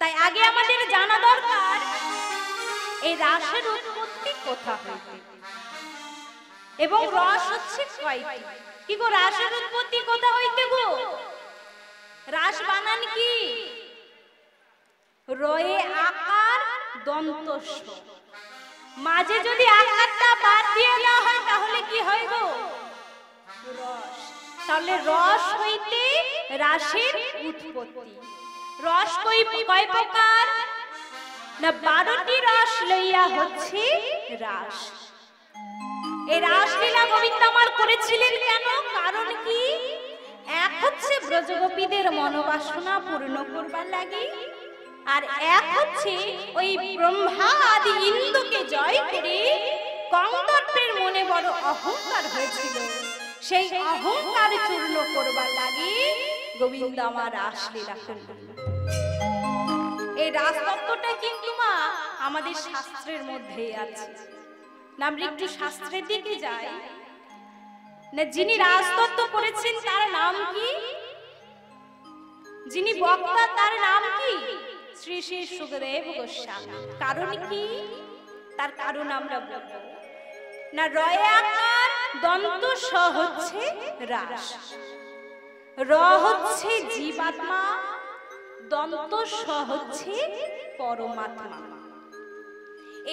তাই আগে আমাদের জানা দরকার এই রাসের উৎপত্তি কোথা হইতে এবং রস হচ্ছে কয়টি। কি গো, রাসের উৎপত্তি কোথা হইতে গো? রাস বানান কি? রয়ে আকার দন্ত স, মাঝে যদি আকারটা বাদ দিয়ে দেওয়া হয় তাহলে কি হয় গো? রস। তাহলে রস হইতে রাসের উৎপত্তি। রস কয় প্রকার না? 12টি রস লইয়া হচ্ছে রাস। এই রাসলীলা গোবিন্দ আমার করেছিলেন কেন? কারণ কি? এক হচ্ছে ব্রজগোপীদের মনোবাসনা পূর্ণ করবার লাগি, আর এক হচ্ছে ওই ব্রহ্মা আদি ইন্দ্রকে জয় করে কন্দর্পের মনে বড় অহংকার হয়েছিল, সেই অহংকার চূর্ণ করবার লাগি গোবিন্দ আমার রাসলীলা করলেন। এই রাসতত্ত্বটা কিন্তু মা আমাদের শাস্ত্রের মধ্যেই আছে। আমরা একটু শাস্ত্রের দিকে যাই না। যিনি রাসতত্ত্ব করেছেন তার নাম কি? যিনি বক্তা তার নাম কি? শ্রী শ্রী সুখদেব গোস্বামী। কারণ কি? তার কারণ আমরা বলবো না। রয়াকার দন্ত স হচ্ছে রাস, র হচ্ছে জীবাত্মা, দন্ত স হচ্ছে পরমাত্মা।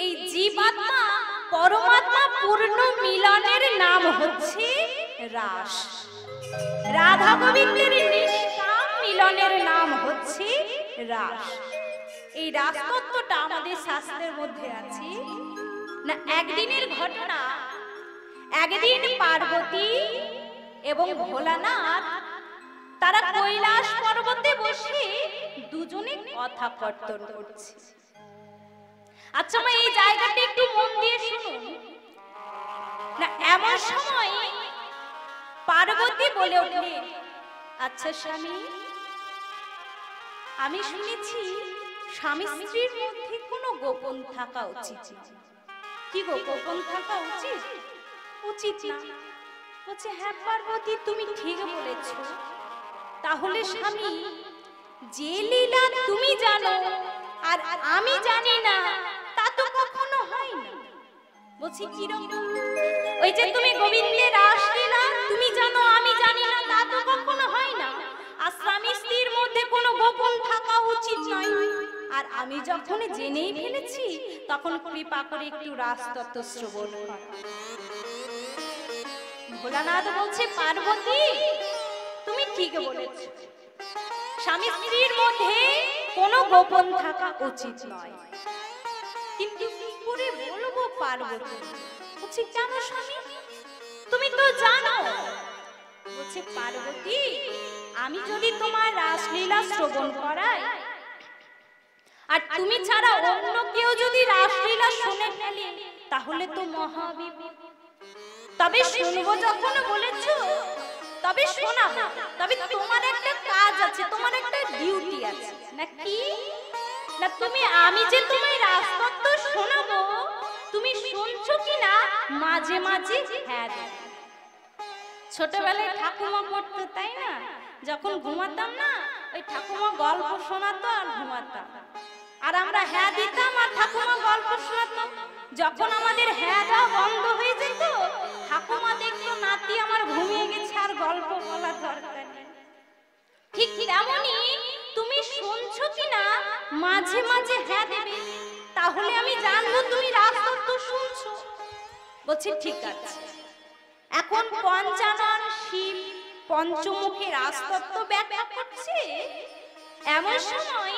এই জীবাত্মা পরমাত্মা পূর্ণ মিলনের নাম হচ্ছে রাস। রাধা গোবিন্দের নিষ্কাম মিলনের নাম হচ্ছে রাস। এই রাস তত্ত্বটা আমাদের শাস্ত্রের মধ্যে আছে না। একদিনের ঘটনা, একদিন পার্বতী এবং ভোলানাথ তারা কৈলাস পর্বতে বসে দুজনে কথা কর্তন করছে। আচ্ছা মা, এই জায়গাটা একটু মন দিয়ে শুনুন না। এমন সময় পার্বতী বলে উঠলেন, আচ্ছা স্বামী, আমি শুনেছি স্বামী স্ত্রীর মধ্যে কোনো গোপন থাকা উচিত না। কি গো, গোপন থাকা উচিত? উচিত না। বলছে, হ্যাঁ পার্বতী, তুমি ঠিক বলেছ। তাহলে স্বামী, যে লীলা তুমি জানো আর আমি জানি না তা তো কখনো হয় না। বলছি কিরকম? ওই যে তুমি গোবিন্দের রাসলীলা তুমি জানো আমি জানি না, তা তো কখনো হয় না। আর স্বামী স্ত্রীর মধ্যে কোনো গোপন থাকা উচিত নয়। আর আমি যখন জেনেই ফেলেছি তখন কৃপা করে একটু রাসতত্ত্ব শ্রবণ কর। ভোলানাথ বলছে, পার্বতী তুমি ঠিক বলেছ, স্বামী স্ত্রীর মধ্যে কোনো গোপন থাকা উচিত নয়। কিন্তু কি করে বলবো পার্বতী? বলছে, জানো স্বামী, তুমি তো জানো। বলছে, পার্বতী আমি যদি তোমার রাসলীলা শ্রবণ করাই আর তুমি ছাড়া অন্য কেউ যদি রাসলীলা শুনে ফেলে তাহলে তো মহাবিপদ। তবে শুনবো যখন বলেছো তবে শোনাবো। তবে তোমার একটা কাজ আছে, তোমার একটা ডিউটি আছে। না কি? না তুমি, আমি যে তোমায় রাসতত্ত্ব শোনাবো তুমি শুনছো কিনা মাঝে মাঝে হ্যাঁ। ছোটবেলায় ঠাকুমা পড়তো তাই না? যখন ঘুমাতাম না, ওই ঠাকুমা গল্প শোনাতো আর ঘুমাতাম, আর আমরা হ্যাঁ দিতাম আর ঠাকুমা গল্প শোনাতো। যখন আমাদের হ্যাঁ দেওয়া বন্ধ হয়ে যেত, ঠাকুমা দেখতো নাতি আমার ঘুমিয়ে গেছে আর গল্প বলার দরকার নেই। ঠিক তেমনই তুমি শুনছো কিনা মাঝে মাঝে হ্যাঁ দেবে, তাহলে আমি জানবো তুমি রাসতত্ত্ব শুনছো। বলছি ঠিক আছে। এখন পঞ্চানন শিব পঞ্চমুখী রাসতত্ত্ব ব্যাখ্যা করছে। এমন সময়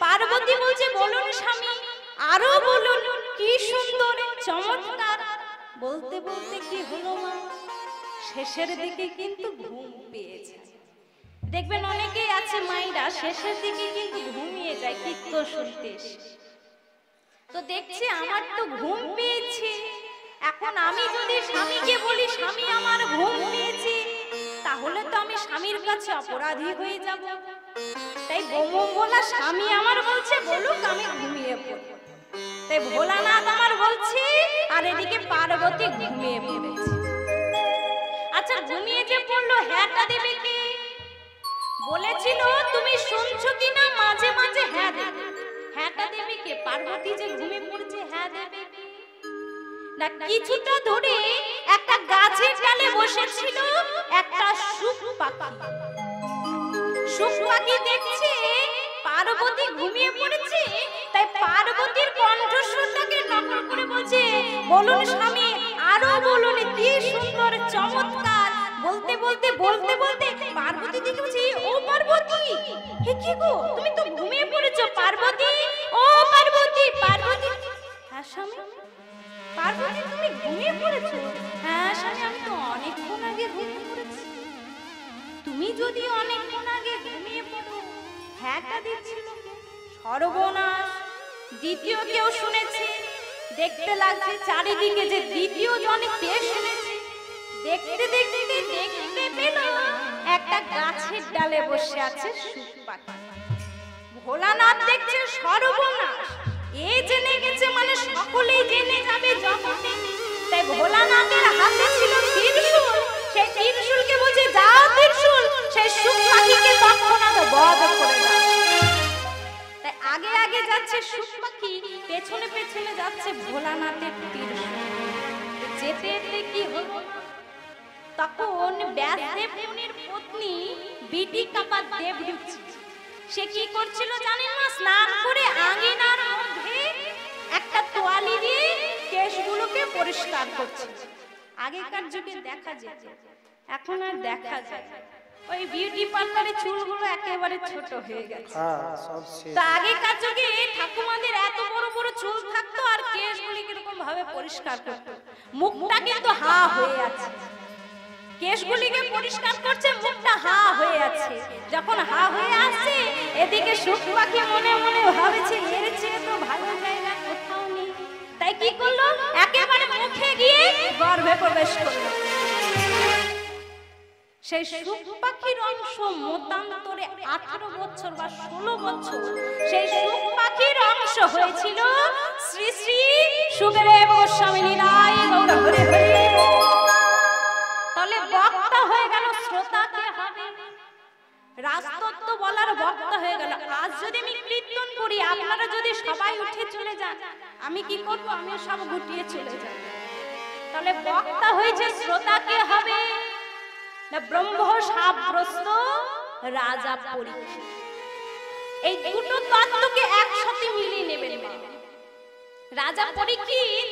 পার্বতী বলছে, বলুন স্বামী, আরো বলুন, কি সুন্দর চমৎকার। বলতে বলতে কি হলো মা, শেষের দিকে কিন্তু ঘুম পেয়েছে। দেখবেন অনেকেই আছে মাইরা শেষের দিকে কিন্তু ঘুমিয়ে যায় কীর্ত শুনতে। তো দেখছি আমার তো ঘুম পেয়েছে, এখন আমি যদি স্বামীকে বলি স্বামী আমার ঘুম পেয়েছে, তাহলে তো আমি স্বামীর কাছে অপরাধী হয়ে যাব। তাই বলা স্বামী আমার বলছে বলুক, আমি ঘুমিয়ে পড়ব। তাই ভোলানাথ আমার বলছে, আর এদিকে পার্বতী ঘুমিয়ে পড়েছে। আচ্ছা ঘুমিয়ে যে পড়লো, হ্যাঁটা দেবে কে? বলেছিল তুমি শুনছো কিনা মাঝে মাঝে হ্যাঁ দেবে। পার্বতী যে ঘুমিয়ে পড়েছে হ্যাঁ দেবে না। কিছুটা ধরে একটা গাছের ডালে বসেছিল একটা শুক পাখি। শুক পাখি দেখছে পার্বতী ঘুমিয়ে পড়েছে, তাই পার্বতীর কণ্ঠস্বরটাকে নকল করে বলছে, বলুন স্বামী, আরো বলুন, কি সুন্দর চমৎকার। বলতে বলতে বলতে বলতে পার্বতী দেখে বলছে, ও পার্বতী, হে কি গো, তুমি তো ঘুমিয়ে পড়েছো। পার্বতী, ও পার্বতী, পার্বতী। হ্যাঁ স্বামী, পার্বতী তুমি ঘুমিয়ে পড়েছো? হ্যাঁ স্বামী, আমি তো অনেকক্ষণ আগে ঘুমিয়ে পড়েছি। তুমি যদি অনেকক্ষণ আগে ঘুমিয়ে পড়ো, হ্যাঁটা দিচ্ছিল সর্বনাশ। দ্বিতীয় কেউ শুনেছে, দেখতে লাগছে চারিদিকে যে দ্বিতীয় জনে কে শুনেছে। দেখতে দেখতে দেখতে পেল একটা গাছের ডালে বসে আছে শুক পাখি। ভোলানাথ দেখছে সর্বনাশ, এ জেনে গেছে মানে সকলেই জেনে যাবে জগতে। তাই ভোলানাথের হাতে ছিল ত্রিশূল, সেই ত্রিশূলকে বলছে, যাও ত্রিশূল, সেই শুক পাখিকে তৎক্ষণাৎ বধ করে দাও। তাই আগে আগে যাচ্ছে শুক পাখি, পেছনে পেছনে যাচ্ছে ভোলানাথের ত্রিশূল। যেতে যেতে কি হলো, তখন ব্যাসদেব মুনির পত্নী বিদিকাপা দেব ঢুকছে। সে কি করছিল জানেন না, স্নান করে আঙ্গিনার মধ্যে একটা তোয়ালি দিয়ে কেশগুলোকে পরিষ্কার করছে। আগেকার যুগে দেখা যেত, এখন আর দেখা যায় না। ওই বিউটি পার্লারে চুলগুলো একেবারে ছোট হয়ে গেছে। তো আগেকার যুগে ঠাকুমাদের এত বড় বড় চুল থাকতো, আর কেশগুলি কিরকম ভাবে পরিষ্কার করতো। মুখটা কিন্তু হা হয়ে আছে, কেশগুলিকে পরিষ্কার করছে, মুখটা হা হয়ে আছে। যখন হা হয়ে আসছে, এদিকে শুক পাখি মনে মনে ভাবেছে, এর চেয়ে তো ভালো জায়গা কোথাও নেই। তাই কি করলো, একেবারে মুখে গিয়ে গর্ভে প্রবেশ করলো। সেই শুক পাখির অংশ মতান্তরে 18 বছর বা 16 বছর সেই শুক পাখির অংশ হয়েছিল শ্রী শ্রী সুখদেব গোস্বামী নিতাই গৌর হরি হরি। তাহলে বক্তা হয়ে গেল, শ্রোতা কে হবে? রাজতত্ত্ব বলার বক্তা হয়ে গেল। আজ যদি আমি কীর্তন করি, আপনারা যদি সবাই উঠে চলে যান, আমি কি করব? আমিও সব গুটিয়ে চলে যাব। তাহলে বক্তা হয়েছে, শ্রোতা কে হবে? না ব্রহ্ম শাবগ্রস্ত রাজা পরীক্ষিত। এই দুটো তত্ত্বকে একসাথে মিলিয়ে নেবেন। রাজা পরীক্ষিত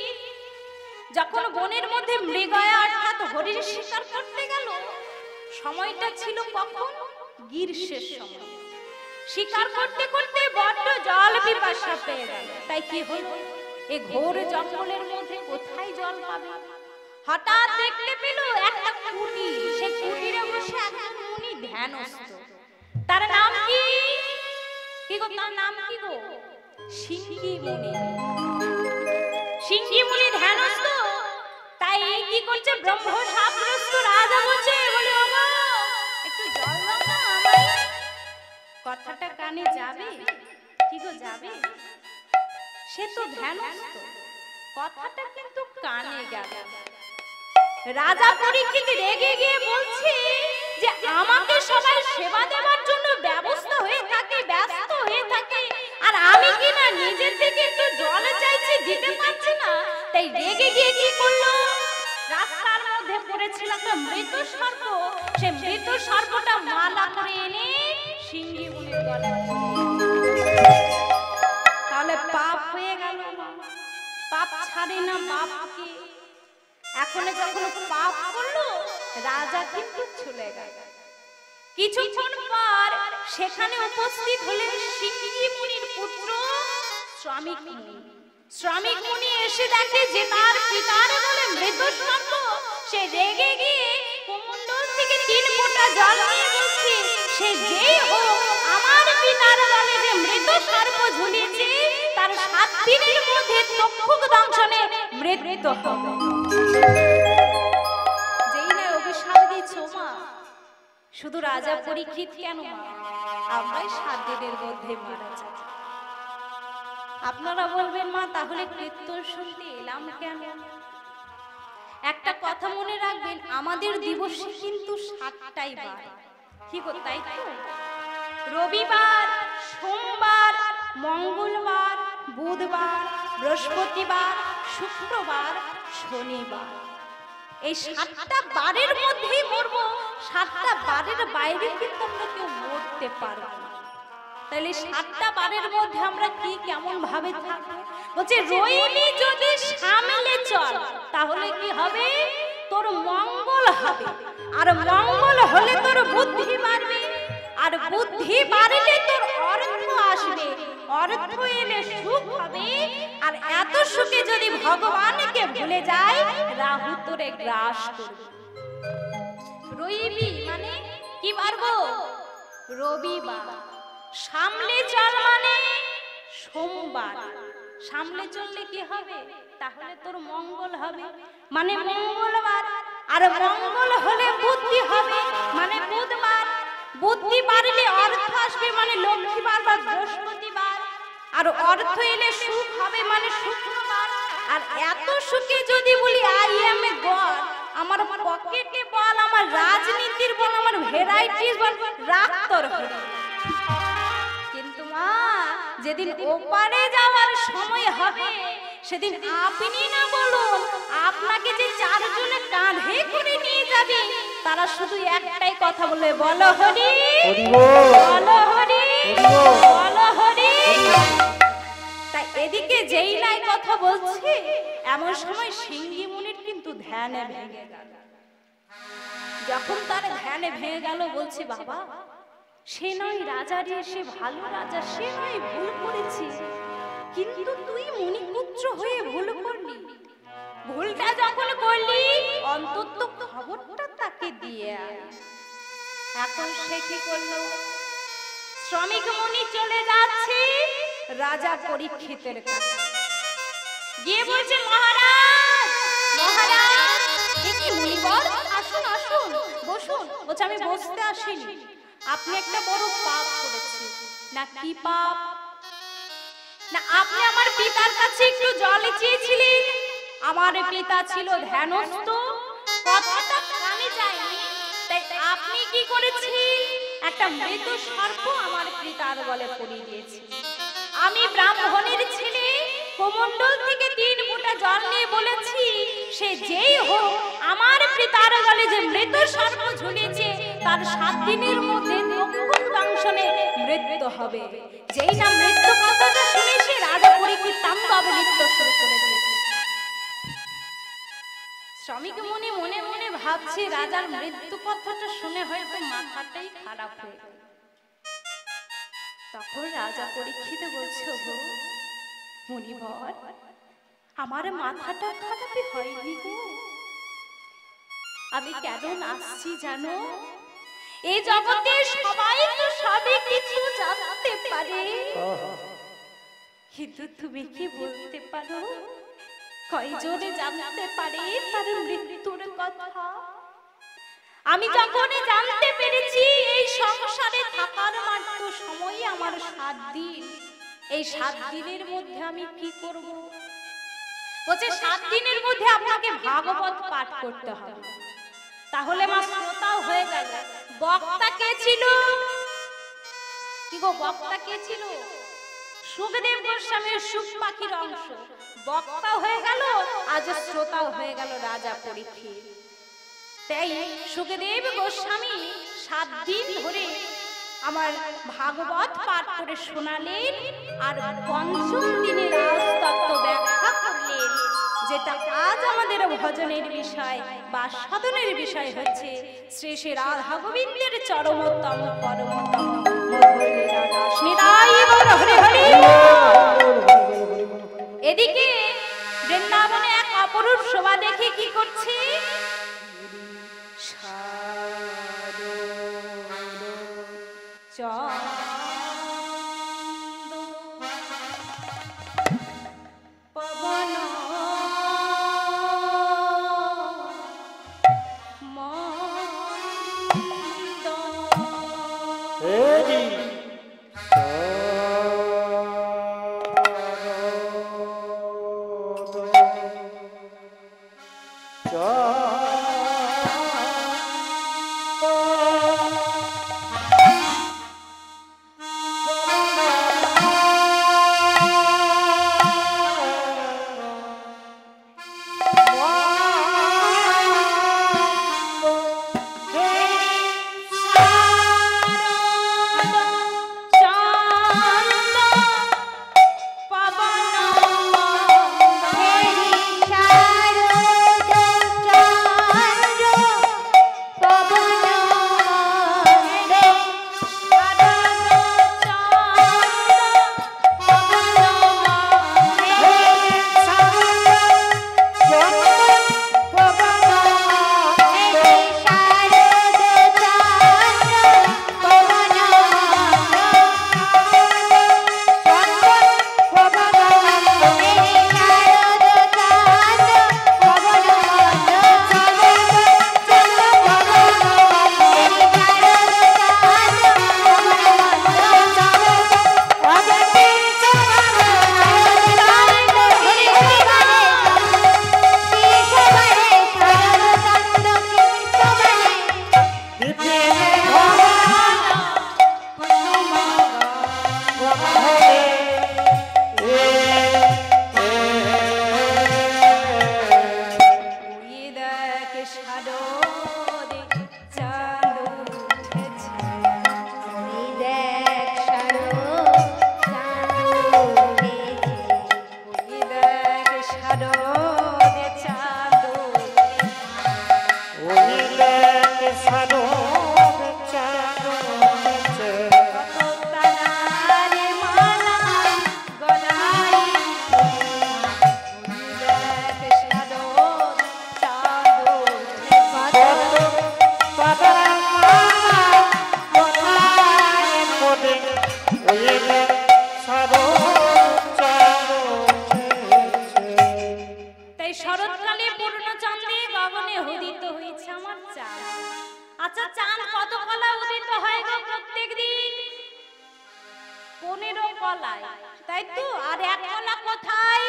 যখন বনের মধ্যে মৃগয়া অর্থাৎ হরিণ শিকার করতে গেল, সময়টা ছিল কখন? গ্রীষ্মের সময়। শিকার করতে করতে বড্ড জল পিপাসা পেয়ে গেল। তাই কি হলো, এই ঘোর জঙ্গলের মধ্যে কোথায় জল পাবে? হঠাৎ দেখতে পেল একটা কুটি, সেই কুটিরে বসে একজন মুনি ধ্যানস্থ। তার নাম কি? কি গো, তার নাম কি গো? সিংহী মুনি। সিংহী মুনি ধ্যানস্থ। তাই কি করছে, ব্রহ্ম শাবগ্রস্ত রাজা বলছে, বলে ওগো একটু জল দাও না আমায়। কথাটা কানে যাবে? কি গো যাবে? সে তো ধ্যানস্থ, কথাটা কিন্তু কানে গেল। রাজা পরীক্ষিত রেগে গিয়ে বলছে যে আমাকে সবাই সেবা দেওয়ার জন্য ব্যবস্থা হয়ে থাকে, ব্যস্ত হয়ে থাকে, আর আমি কিনা নিজের থেকে একটু জল চাইছি, দিতে পারছি না। তাই রেগে গিয়ে কি করলো, রাস্তার মধ্যে পড়েছিল একটা মৃত সর্প, সে মৃত সর্পটা মালা করে এনে সিংহী মুনির গলায় পরিয়ে। তাহলে পাপ হয়ে গেল, পাপ ছাড়ে না বাপকে। এখন যখন পাপ করলো, রাজা কিন্তু চলে গেল। কিছুক্ষণ পর সেখানে উপস্থিত হলেন সিংহী মুনির পুত্র শ্রমিক মুনি। শ্রমিক মুনি এসে দেখে যে তার পিতার গলে মৃত সর্প। সে রেগে গিয়ে কুমণ্ডল থেকে 3 ফোঁটা জল নিয়ে বলছে, সে যেই হোক, আমার পিতার গলে যে মৃত সর্প ঝুলিয়েছে, তার 7 দিনের মধ্যে তক্ষক দংশনে মৃত্যু হবে। যেই না অভিশাপ দিয়েছো মা, শুধু রাজা পরীক্ষিত কেন মা, আমরাই 7 দিনের মধ্যে মারা যাব। আপনারা বলবেন মা তাহলে কীর্তন শুনতে এলাম কেন? একটা কথা মনে রাখবেন, আমাদের দিবসে কিন্তু 7টাই বার। কি গো তাই তো? রবিবার, সোমবার, মঙ্গলবার, বুধবার, বৃহস্পতিবার, শুক্রবার, শনিবার। এই 7টা বারের মধ্যেই মরবো, 7টা বারের বাইরে কিন্তু আমরা কেউ মরতে পারবো না। তাহলে 7টা বারের মধ্যে আমরা কি কেমন ভাবে থাকবো? বলছে রইলি যদি সামলে চল, তাহলে কি হবে? তোর মঙ্গল হবে। আর মঙ্গল হলে তোর বুদ্ধি বাড়বে, আর বুদ্ধি বাড়লে তোর অর্থ আসবে, অর্থ এলে সুখ হবে। আর এত সুখে যদি ভগবানকে ভুলে যায়, রাহু তোরে গ্রাস করবে। রইবি মানে কি পারবো? রবিবার। সামলে চল মানে সোমবার। সামলে চললে কি হবে? তাহলে তোর মঙ্গল হবে, মানে মঙ্গলবার। আর মঙ্গল হলে বুদ্ধি হবে, মানে বুধবার। বুদ্ধি বাড়লে অর্থ আসবে, মানে লক্ষ্মীবার বা বৃহস্পতিবার। আর অর্থ এলে সুখ হবে, মানে শুক্রবার। আর এত সুখে যদি বলি আই এম এ গড, আমার পকেটে বল, আমার রাজনীতির বল, আমার ভ্যারাইটিস বল, রাগ তোর হবে। কিন্তু মা, যেদিন ওপারে যাওয়ার সময় হবে, সেদিন আপনি না বলুন, আপনাকে যে 4 জনে কাঁধে করে নিয়ে যাবে, তারা শুধু একটাই কথা বলে, বলো হরি বলো হরি বলো হরি। তাই এদিকে যেই নাই কথা বলছে, এমন সময় সিংহী মুনির কিন্তু ধ্যানে ভেঙে গেল। যখন তার ধ্যানে ভেঙে গেল, বলছে বাবা, সে নয় রাজা রে, সে ভালো রাজা, সে নয় ভুল করেছি, কিন্তু তুই মুনিপুত্র হয়ে ভুল করলি। ভুলটা যখন করলি, অন্তত খবরটা তাকে দিয়ে আয়। এখন সে কি করলো? শ্রমিক মুনি চলে যাচ্ছে রাজা পরীক্ষিতের কাছে, গিয়ে বলছে মহারাজ মহারাজ, কি মুনিবর, আসুন আসুন বসুন। বলছে আমি বসতে আসিনি, আপনি একটা বড় পাপ করেছেন। না কি পাপ? না আপনি আমার পিতার কাছে একটু জল চেয়েছিলেন, আমার পিতা ছিল ধ্যানস্থ, কথাটা কানে যায়নি, তাই আপনি কি করেছেন? একটা মৃত সর্প আমার পিতার গলে পড়িয়ে দিয়েছে। আমি ব্রাহ্মণের ছেলে, কমণ্ডল থেকে 3 ফোঁটা জল নিয়ে বলেছি, সে যেই হোক আমার পিতার গলে যে মৃত সর্প ঝুলেছে, তার 7 দিনের মধ্যে দংশনে মৃত্যু হবে। যেই না মৃত্যু কথাটা শুনেছে, রাজা পরীক্ষিত তাণ্ডব নৃত্য শুরু করে দিয়েছে। শ্রমিক মুনি মনে মনে ভাবছে, রাজার মৃত্যু কথাটা শুনে হয়তো মাথাটাই খারাপ হয়ে গেল। তখন রাজা পরীক্ষিত বলছে, গো মুনিবর, আমার মাথাটা খারাপই হয়নি গো। আমি কেন নাচছি জানো? এই জগতে সবাই তো সবই কিছু জানতে পারে, কিন্তু তুমি কি বলতে পারো কয়জনে জানতে পারে তার মৃত্যুর কথা? আমি যখন জানতে পেরেছি এই সংসারে থাকার মাত্র সময় আমার 7 দিন, এই 7 দিনের মধ্যে আমি কি করব? বলছে 7 দিনের মধ্যে আপনাকে ভাগবত পাঠ করতে হবে। তাহলে মা শ্রোতাও হয়ে গেল। বক্তা কে ছিল? কি গো, বক্তা কে ছিল? সুখদেব গোস্বামীর সুখ পাখির অংশ। বক্তা হয়ে গেল, আজ শ্রোতাও হয়ে গেল রাজা পরীক্ষিত। তাই সুখদেব গোস্বামী 7 দিন ধরে আমার ভাগবত পাঠ করে শোনালেন, আর 5ম দিনে রাজতত্ত্ব ব্যাখ্যা করলেন, যেটা আজ আমাদের ভজনের বিষয় বা সাধনের বিষয় হচ্ছে শ্রী শ্রী রাধা গোবিন্দের চরমোত্তম পরমোত্তম মধুর লীলা রাস। নিতাই গৌর হরি হরি। এদিকে বৃন্দাবনে এক অপরূপ শোভা দেখে কি করছে? পবন মন্দ 15 কলায়, তাই তো? আর এক কলা কোথায়?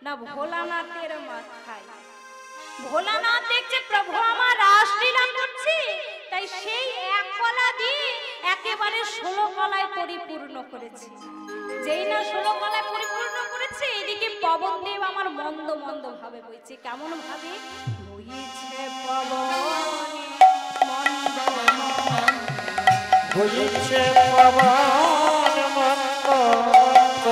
না ভোলানাথের মাথায়। ভোলানাথ দেখছে প্রভু আমার রাসলীলা করছে, তাই সেই এক কলা দিয়ে একেবারে 16 কলায় পরিপূর্ণ করেছে। যেই না 16 কলায় পরিপূর্ণ করেছে, এদিকে পবনদেব আমার মন্দ মন্দ ভাবে বইছে। কেমন ভাবে বইছে? পবনে মন্দ বইছে পবন মন্দ মন্দ,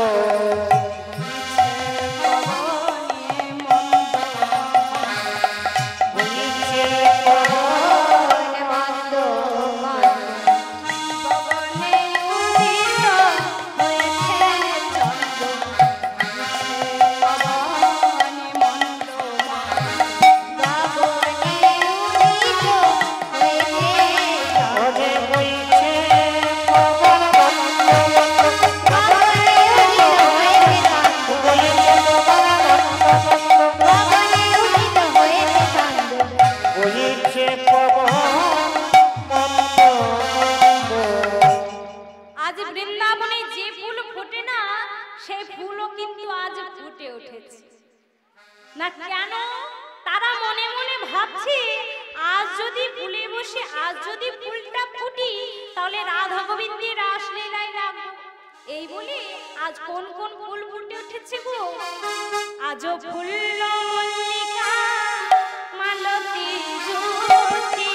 না কেন? তারা মনে মনে ভাবছে আজ যদি ফুলে বসে, আজ যদি ফুলটা ফুটি, তাহলে রাধা গোবিন্দের রাসলীলায় লাগবো। এই বলে আজ কোন কোন ফুল ফুটে উঠেছে গো? আজও ফুল মল্লিকা মালতী জ্যোতি,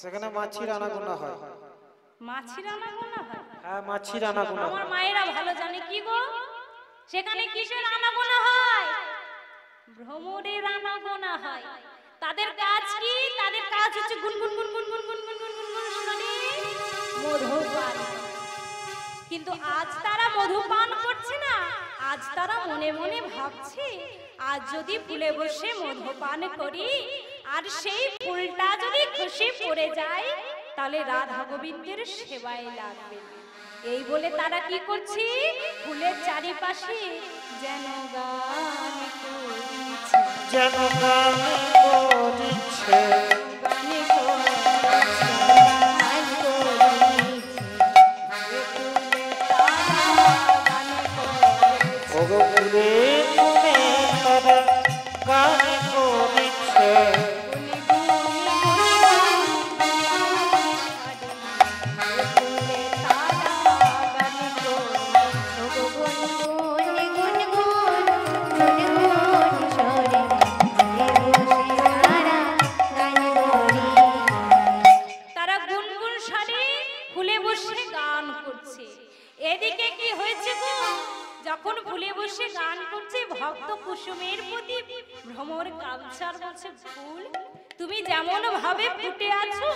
সেখানে মাছির আনাগোনা হয়। মাছির আনাগোনা হয়? হ্যাঁ, মাছির আনাগোনা। আমার মায়েরা ভালো জানে। কি গো? সেখানে কিসের আনাগোনা হয়? ভ্রমরের আনাগোনা হয়। তাদের কাজ কি? তাদের কাজ হচ্ছে গুনগুন গুনগুন গুনগুন গুনগুন গুনগুন শুনে মধু পান। কিন্তু আজ তারা মধু পান করছে না, আজ তারা মনে মনে ভাবছে আজ যদি ফুলে বসে মধু পান করি আর সেই ফুলটা যদি খসে পড়ে যায়, তাহলে রাধা গোবিন্দের সেবায় লাগবে। এই বলে তারা কি করছে? ফুলের চারিপাশে যেন গান করছে, যেন গান করছে, ফুলে বসে গান করছে। এদিকে কি হয়েছে গো, যখন ফুলে বসে গান করছে ভক্ত কুসুমের প্রতি ভ্রমর কালচার বলছে, ফুল তুমি যেমন ভাবে ফুটে আছো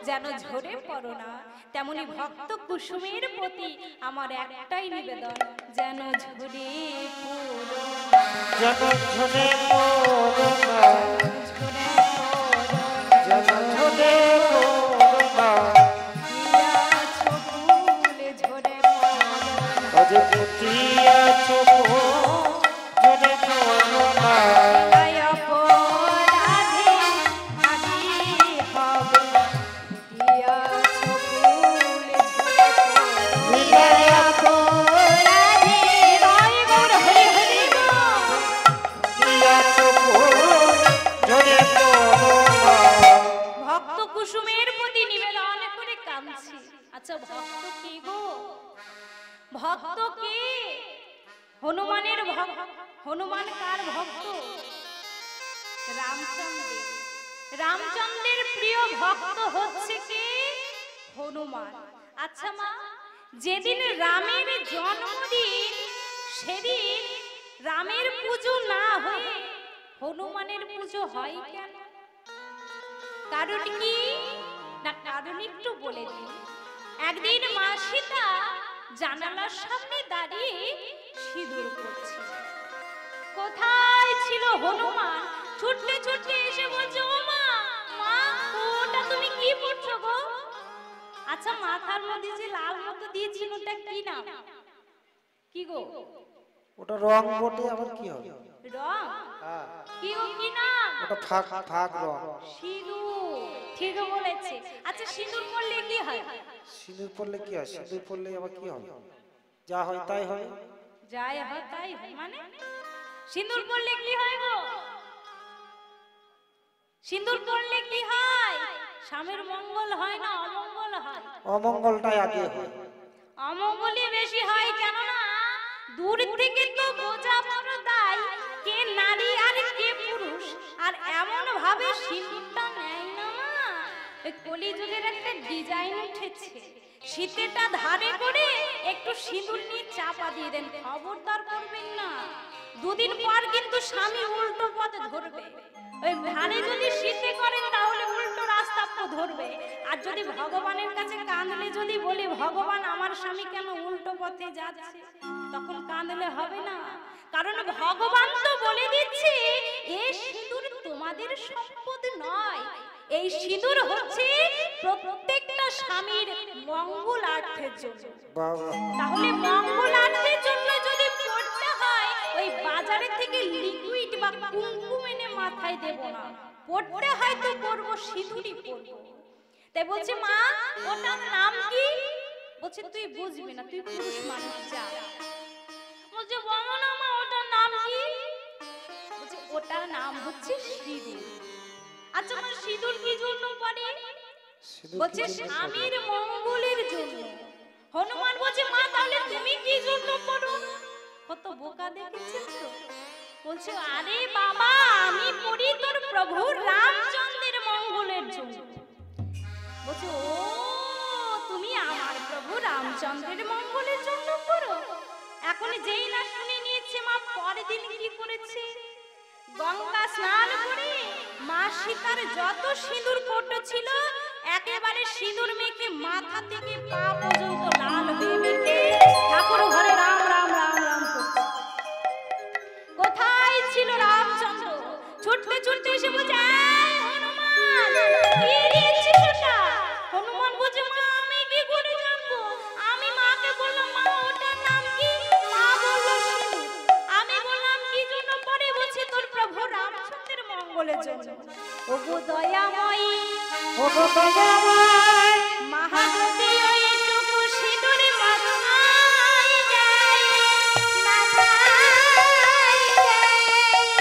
যেন ঝরে পড়ো না, তেমনি ভক্ত কুসুমের প্রতি আমার একটাই নিবেদন, যেন ঝরে পড়ো যেন ঝরে পড়ো না, ঝরে যেন ঝরে পড়ো না, পড়িয়াছো ফুল ঝরে পড়ো আজ ফুটিয়াছো ফুল ঝরে পড়ো না, আয় অপরাধে ভাবি হবে, পড়িয়াছো ফুল ঝরে পড়ো ফুটিয়াছো অপরাধে জয় গৌর হরি হরি গো। ফুল ঝরে পড়ো না। ভক্ত কুসুমের প্রতি নিবেদন করে কাঁদছি। আচ্ছা ভক্ত কে গো, ভক্ত কে? হনুমানের ভক্ত। হনুমান কার ভক্ত? রামচন্দ্রের। রামচন্দ্রের প্রিয় ভক্ত হচ্ছে কে? হনুমান। আচ্ছা মা, যেদিন রামের জন্মদিন সেদিন রামের পুজো না হয়ে হনুমানের পুজো হয় কেন? কারণ কি না, কারণ একটু বলে দিই। একদিন মা সীতা জানালার সামনে দাঁড়িয়ে সিঁদুর করছে। কোথায় ছিল হনুমান? ছুটতে ছুটতে এসে বলছে, ও মা, মা ওটা তুমি কি পড়ছো গো? আচ্ছা মাথার মধ্যে যে লাল মতো দিয়েছিল ওটা কি নাম? কি গো? ওটা রং বটে, আবার কি হবে? রং? হ্যাঁ, কি গো কি নাম? ওটা ফাঁক ফাঁক রং। সিঁদুর। ঠিক বলেছে। আচ্ছা সিঁদুর পড়লে কি হয়? সিঁদুর পড়লে কি হয়? সিঁদুর পড়লে আবার কি হবে? যা হয় তাই হয়। যাই হয় তাই হয় মানে? সিঁদুর পড়লে কি হয় গো? সিঁদুর পড়লে কি হয়? স্বামীর মঙ্গল হয় না অমঙ্গল হয়? অমঙ্গলটাই আগে হয়। অমঙ্গলই বেশি হয়, কেননা দূর থেকে তো বোঝা বড় দায় কে নারী আর কে পুরুষ। আর এমন ভাবে সিঁদুরটা নেয় না মা, এই কলিযুগের একটা ডিজাইন উঠেছে। শীতেটা ধারে করে একটু সিঁদুর নিয়ে চাপা দিয়ে দেন, খবরদার করবেন না। দুদিন পর কিন্তু স্বামী উল্টো পথে ধরবে। ওই ধারে যদি শীতে করেন তাহলে উল্টো রাস্তা ধরবে। আর যদি ভগবানের কাছে কাঁদলে যদি বলি, ভগবান আমার স্বামী কেন উল্টো পথে যাচ্ছে, তখন কাঁদলে হবে না। কারণ ভগবান তো বলে দিচ্ছে এই সিঁদুর তোমাদের সম্পদ নয়, এই সিঁদুর হচ্ছে প্রত্যেকটা স্বামীর মঙ্গলার্থের জন্য। তাহলে মঙ্গলার্থের জন্য যদি পড়তে হয়, ওই বাজারে থেকে লিকুইড বা কুমকুম এনে মাথায় দেব না, পড়তে হয় তো করবো সিঁদুরই পড়বো। তাই বলছে মা ওটার নাম কি? বলছে তুই বুঝবি না, তুই পুরুষ মানুষ, যা। বলছে বলো না মা ওটার নাম কি? বলছে ওটার নাম হচ্ছে সিঁদুর। আচ্ছা মা সিঁদুর কি জন্য পড়ে? বলছে স্বামীর মঙ্গলের জন্য। হনুমান বলছে মা তাহলে তুমি কি জন্য পড়ো? কত বোকা দেখেছেন তো। বলছে আরে বাবা আমি পড়ি তোর প্রভু রামচন্দ্রের মঙ্গলের জন্য। বলছে ও তুমি আমার প্রভু রামচন্দ্রের মঙ্গলের জন্য পড়ো। এখন যেই না শুনে নিয়েছে মা, পরের দিন কি করেছে? গঙ্গা স্নান করে মা সীতার যত সিঁদুর কৌটো ছিল একেবারে সিঁদুর মেখে মাথা থেকে পা পর্যন্ত লাল হয়ে মেখে ঠাকুর ঘরে রাম রাম রাম রাম করছে। কোথায় ছিল রামচন্দ্র? ছুটতে ছুটতে এসে বলছে হনুমান কি দিয়েছিস ওটা? হনুমান বলছে মা আমি কি করে জানবো? আমি মাকে বললাম মা ওটার নাম কি? মা বলল সিঁদুর। আমি বললাম কি জন্য পড়ে? বলছে তোর প্রভু রামচন্দ্রের মঙ্গলের জন্য। ওগো দয়াময়ী, ওগো দয়াময়, মহাগতি ওইটুকু সিঁদুরে মাথায় দেয়,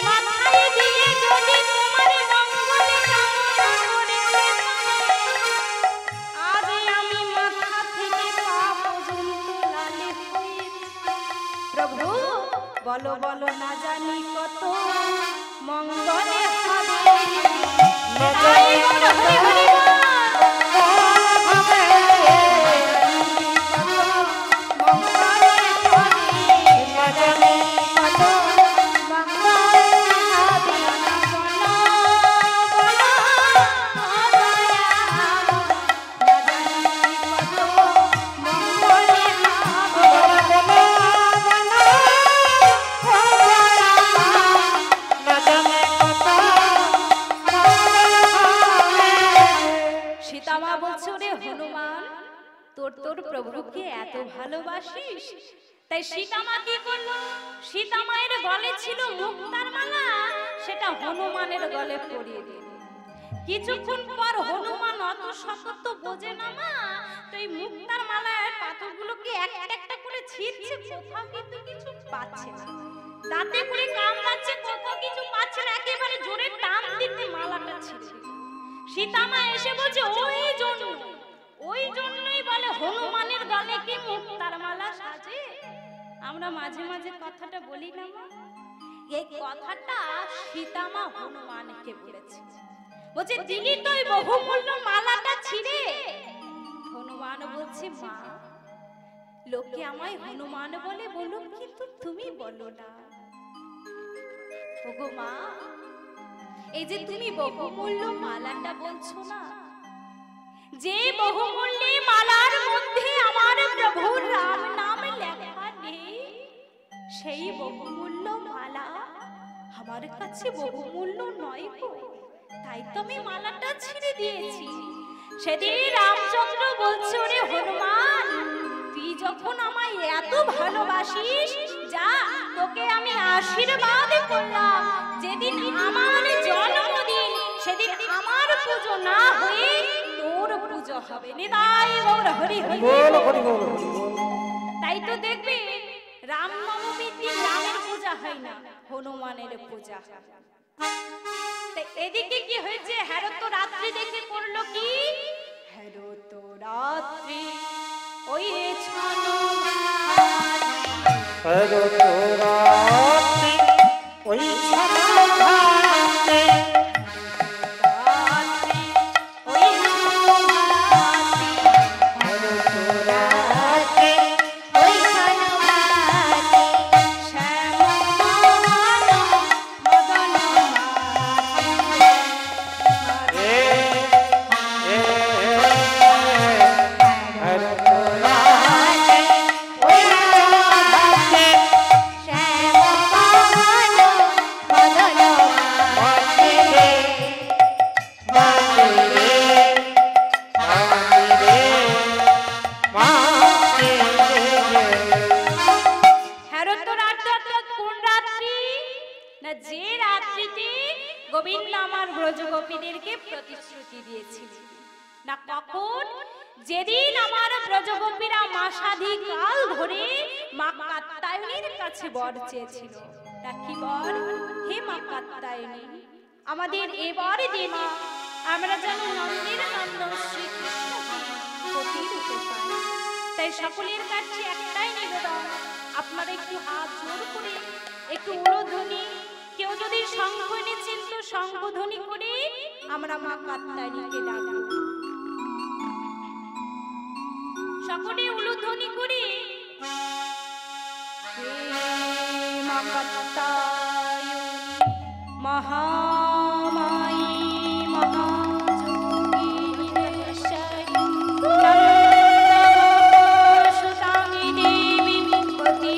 মাথায় দিয়ে যদি তোমার মঙ্গল কামনা করেছে, আজ আমি মাথা থেকে পা পর্যন্ত লালে হয়েছি। প্রভু বলো বলো না জানি কত মঙ্গলে হবে, না জানি হরি হরি বল। প্রভুকে এত ভালোবাসিস। তাই সীতামা কি করলো? সীতামায়ের গলে ছিল মুক্তার মালা, সেটা হনুমানের গলে পরিয়ে দিল। কিছুক্ষণ পর হনুমান অত শত বোঝে না মা, তো এই মুক্তার মালার পাথরগুলোকে একটা একটা করে ছিঁড়ছে, কোথাও কিন্তু কিছু পাচ্ছে না। দাঁতে করে কামড়াচ্ছে, কোথাও কিছু পাচ্ছে না। একেবারে জোরে টান দিতে মালাটা ছিঁড়ে দিল। সীতামা এসে বলছে ওই জন্যই বলে হনুমানের গলে কি মুক্তার মালা সাজে। আমরা মাঝে মাঝে কথাটা বলি না মা, এই কথাটা সীতামা হনুমানকে বলেছে। বলছে দিলি তো ওই বহুমূল্য মালাটা ছিঁড়ে। হনুমান বলছে মা, লোকে আমায় হনুমান বলে বলুক, কিন্তু তুমি বলো না। ওগো মা, এই যে তুমি বহুমূল্য মালাটা বলছো না, যে বহুমূল্যে মালার মধ্যে আমার প্রভুর রাম নাম লেখা নেই, সেই বহুমূল্য মালা আমার কাছে বহুমূল্য নয় গো। তাই তো আমি মালাটা ছিঁড়ে দিয়েছি। সেদিন রামচন্দ্র বলছে, ওরে হনুমান, তুই যখন আমায় এত ভালোবাসিস, যা তোকে আমি আশীর্বাদ করলাম, যেদিন আমার জন্মদিন সেদিন আমার পুজো না হয়ে তোর পুজো হবে। নিতাই গৌর হরি হরি বল, হরি বল। তাই তো দেখবে রামনবমীর দিন রামের পূজা হয় না, হনুমানের পূজা হয়। এদিকে কি হয়েছে? হেরত রাত্রি দেখে করলো কি? হেরত রাত্রি ওই গোবিন্দ আমার ব্রজগোপীদেরকে প্রতিশ্রুতি দিয়েছিল না, কখন? যেদিন আমার ব্রজগোপীরা মাসাধিকাল ধরে মা কাত্যায়নীর কাছে বর চেয়েছিল। তা কি বর? হে মা কাত্যায়নী, আমাদের এবার দিন আমরা যেন নন্দের নন্দন শ্রীকৃষ্ণকে পতির রূপে পাই। তাই সকলের কাছে একটাই নিবেদন, আপনারা একটু হাত জোর করে একটু উলুধ্বনি, কেউ যদি শঙ্খ এনেছেন তো শঙ্খধ্বনি করে আমরা মা কাত্যায়নীকে ডাকব। সকলে উলুধ্বনি করে মা কাত্যায়নী মহামায়ী মহাযোগীশ্বরী সুতাঙ্গী দেবী পতি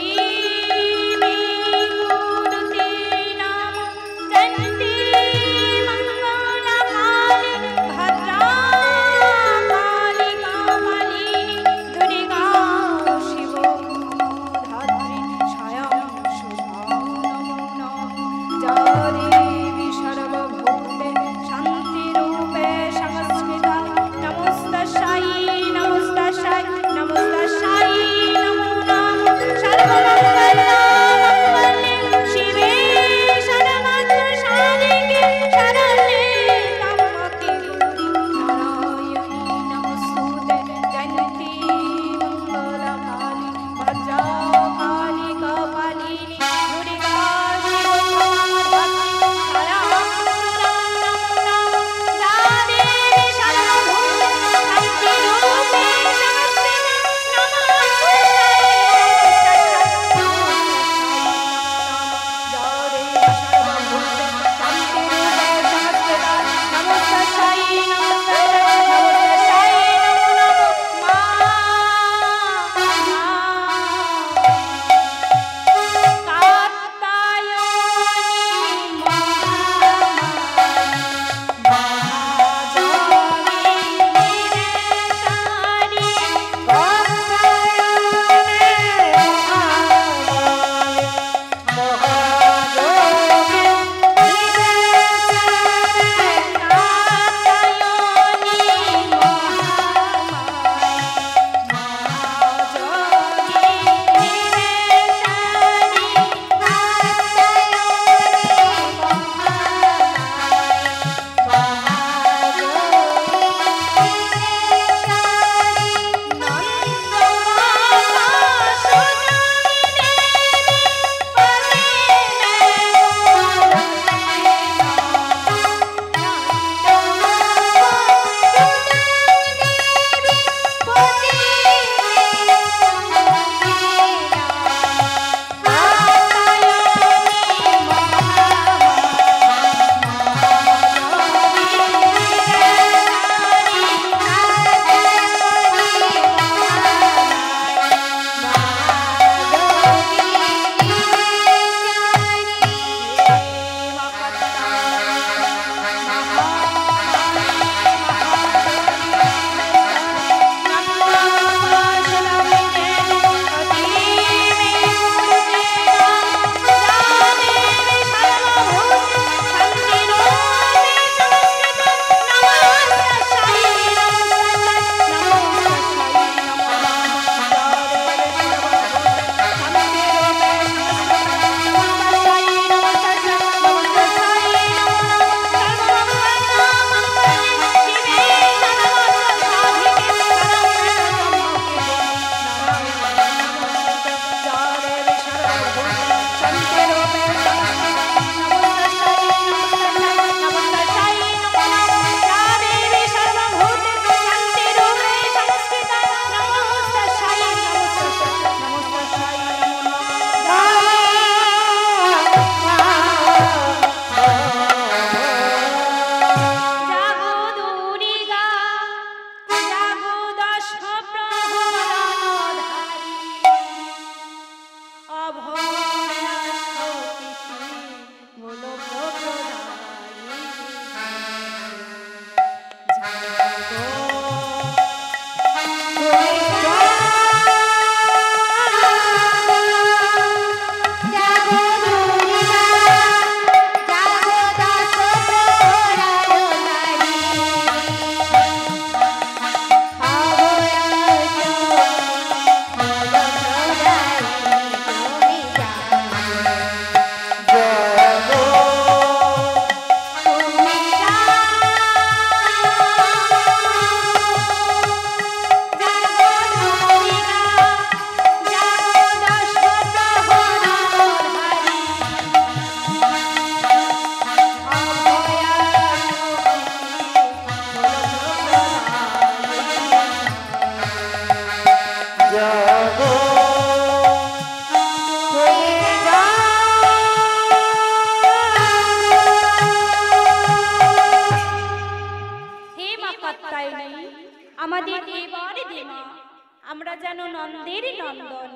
আমরা যেন নন্দের নন্দন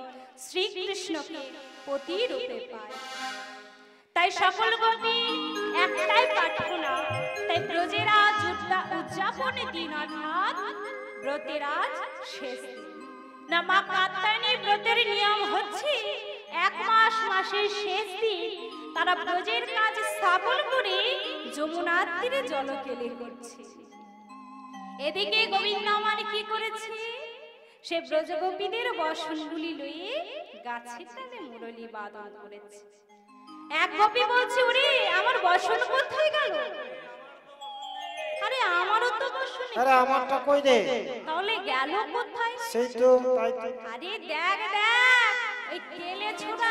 শ্রীকৃষ্ণকে পতি রূপে পাই। তাই সকল গোপী একটাই প্রার্থনা, তাই ব্রজের আজ উদযাপন দিন অর্থাৎ ব্রতের আজ শেষ দিন। না মা কাত্যায়নী ব্রতের নিয়ম হচ্ছে এক মাস মাসের শেষ দিন তারা ব্রজের কাজ স্থাপন করে যমুনার তীরে জলকেলি করছে। এদিকে গোবিন্দ আমার কি করেছে, সে ব্রজগোপীদের বসনগুলি লইয়ে গাছের তলে মুরলী বাদন করেছে। এক গোপী বলছে, ওরে আমার বসন কোথায় গেল? আরে আমারও তো বসন, আরে আমারটা কই রে? তাহলে গেল কোথায়? সেই তো তাই তো। আরে দেখ দেখ, ওই কেলে ছোট